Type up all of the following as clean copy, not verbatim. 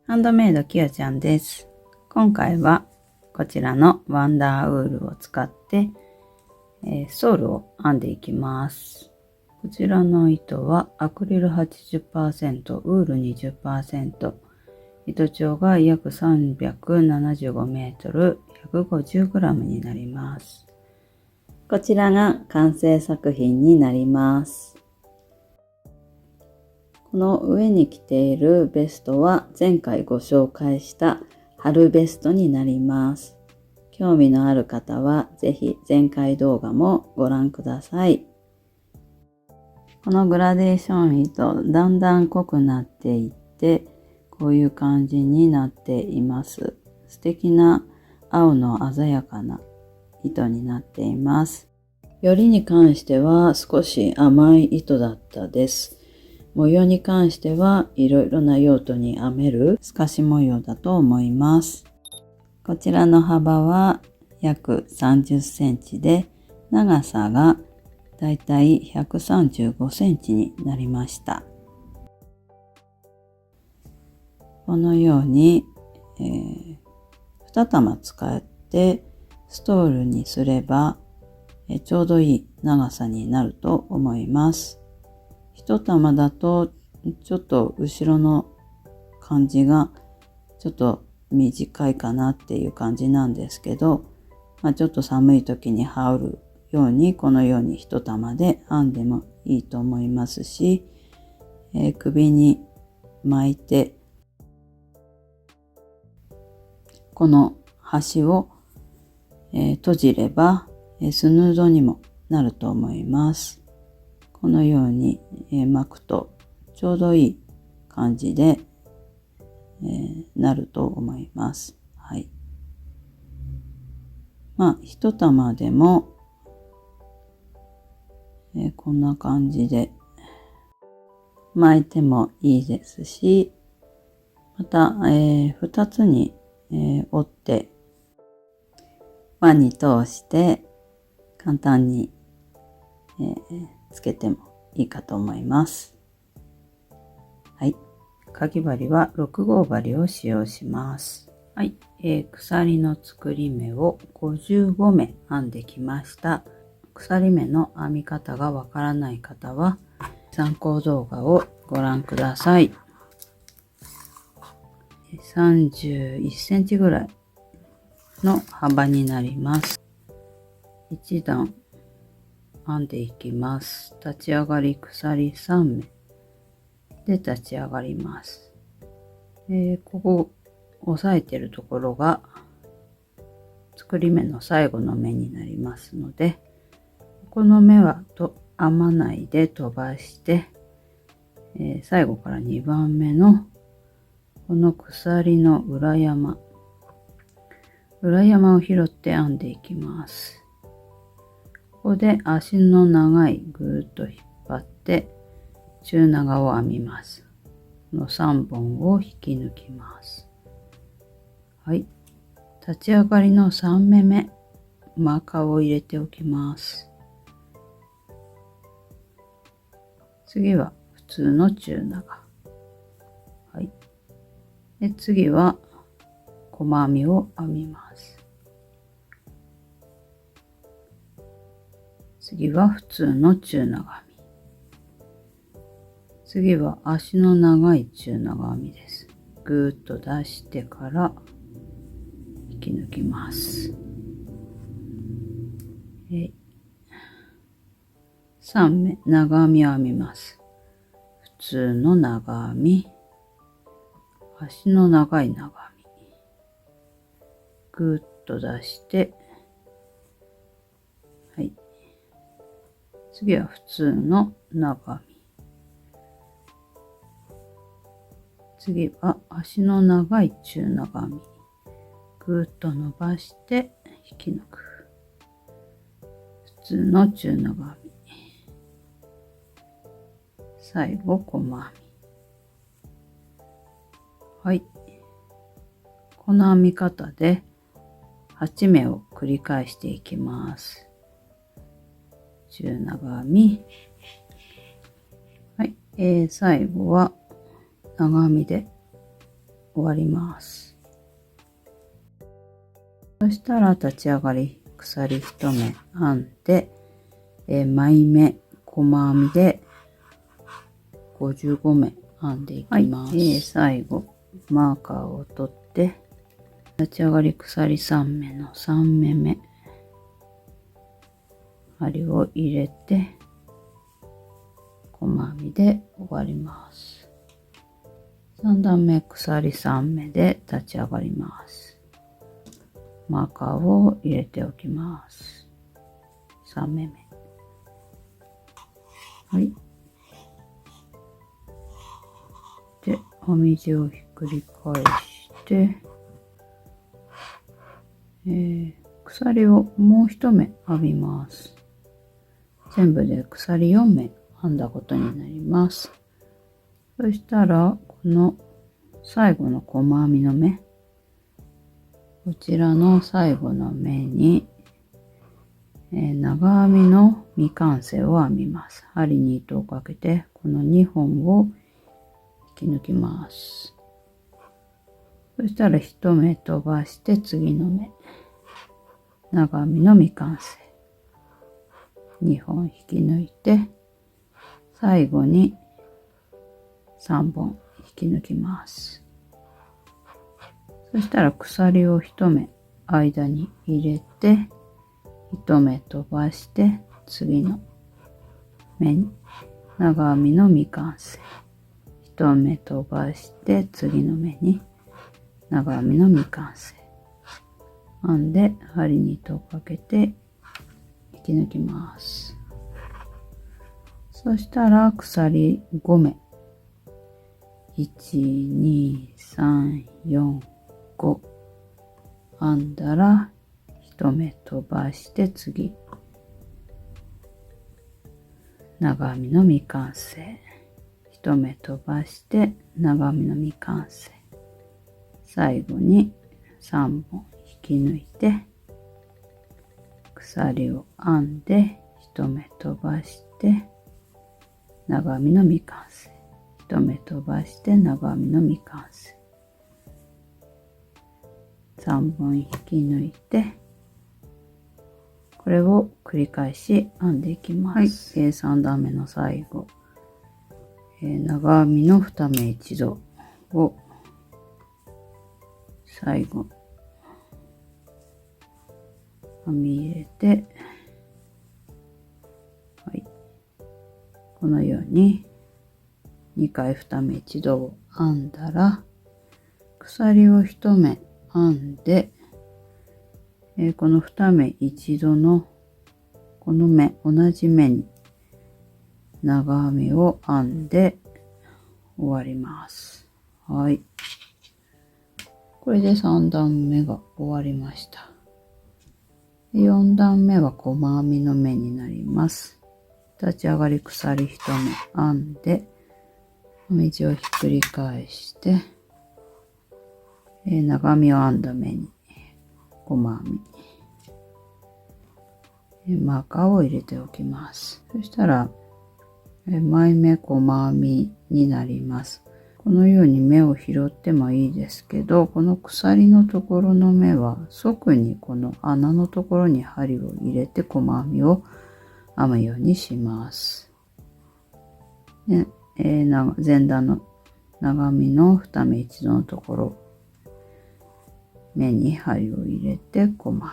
ハンドメイドきよちゃんです。今回はこちらのワンダーウールを使って、ストールを編んでいきます。こちらの糸はアクリル 80%、ウール 20%、糸長が約375メートル、150グラムになります。こちらが完成作品になります。この上に着ているベストは前回ご紹介した春ベストになります。興味のある方はぜひ前回動画もご覧ください。このグラデーション糸だんだん濃くなっていってこういう感じになっています。素敵な青の鮮やかな糸になっています。よりに関しては少し甘い糸だったです。模様に関してはいろいろな用途に編める透かし模様だと思います。こちらの幅は約30センチで長さがだいたい135センチになりました。このように、2玉使ってストールにすればちょうどいい長さになると思います。一玉だとちょっと後ろの感じがちょっと短いかなっていう感じなんですけど、ちょっと寒い時に羽織るようにこのように一玉で編んでもいいと思いますし、首に巻いてこの端を、閉じればスヌードにもなると思います。このように、巻くとちょうどいい感じで、なると思います。はい。一玉でも、こんな感じで巻いてもいいですし、また、2つに、折って輪に通して簡単に、つけてもいいかと思います。はい。かぎ針は6号針を使用します。はい。鎖の作り目を55目編んできました。鎖目の編み方がわからない方は参考動画をご覧ください。31センチぐらいの幅になります。1段編んでいきます。立ち上がり鎖3目で立ち上がります。ここ押さえてるところが作り目の最後の目になりますので、この目は編まないで飛ばして、最後から2番目のこの鎖の裏山を拾って編んでいきます。ここで足の長いぐーっと引っ張って中長を編みます。この3本を引き抜きます。はい。立ち上がりの3目目、マーカーを入れておきます。次は普通の中長。はい。で、次は細編みを編みます。次は普通の中長編み。次は足の長い中長編みです。ぐーっと出してから引き抜きます。3目長編みを編みます。普通の長編み、足の長い長編み、ぐーっと出して、はい。次は普通の長編み。次は足の長い中長編み。ぐーっと伸ばして引き抜く。普通の中長編み。最後細編み。はい。この編み方で8目を繰り返していきます。中長編み。はい。最後は長編みで終終わります。そしたら立ち上がり鎖1目編んで、前目細編みで55目編んでいきます。最後マーカーを取って立ち上がり鎖3目の3目目針を入れて細編みで終わります。3段目鎖3目で立ち上がります。マーカーを入れておきます。3目目。はい。で、編み地をひっくり返して、鎖をもう1目編みます。全部で鎖4目編んだことになります。そしたら、この最後の細編みの目、こちらの最後の目に、長編みの未完成を編みます。針に糸をかけて、この2本を引き抜きます。そしたら1目飛ばして次の目、長編みの未完成。2本引き抜いて、最後に3本引き抜きます。そしたら鎖を1目間に入れて、1目飛ばして次の目に長編みの未完成。1目飛ばして次の目に長編みの未完成。編んで針に糸をかけて引き抜きます。そしたら鎖5目。1、2、3、4、5編んだら1目飛ばして次長編みの未完成。1目飛ばして長編みの未完成。最後に3本引き抜いて鎖を編んで1目飛ばして長編みの未完成。1目飛ばして長編みの未完成。3本引き抜いてこれを繰り返し編んでいきます。3段目の最後、長編みの2目一度を最後編み入れて、はい、このように2回2目一度を編んだら鎖を1目編んで、この2目一度のこの目同じ目に長編みを編んで終わります。はい。これで3段目が終わりました。4段目は細編みの目になります。立ち上がり鎖1目編んで編み地をひっくり返して長編みを編んだ目に細編みマーカーを入れておきます。そしたら前目細編みになります。このように目を拾ってもいいですけど、この鎖のところの目は即にこの穴のところに針を入れて細編みを編むようにします。で前段の長編みの2目一度のところ目に針を入れて細編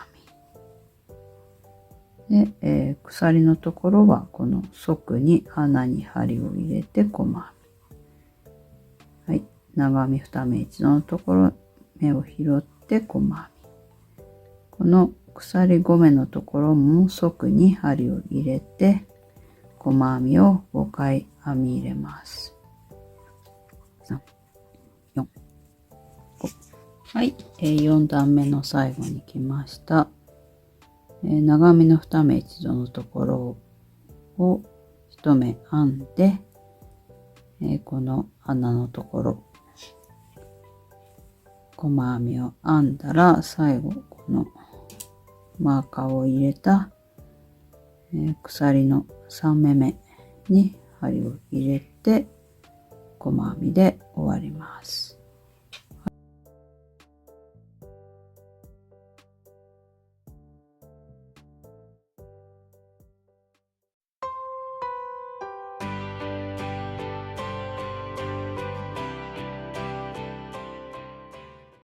みで、鎖のところはこの即に穴に針を入れて細編み、はい、長編み2目一度のところ目を拾って細編み、この鎖5目のところも即に針を入れて細編みを5回編み入れます。3、4、5。はい、4段目の最後に来ました。長編みの2目一度のところを1目編んで、この穴のところ細編みを編んだら最後このマーカーを入れた、鎖の3目目に針を入れて細編みで終わります。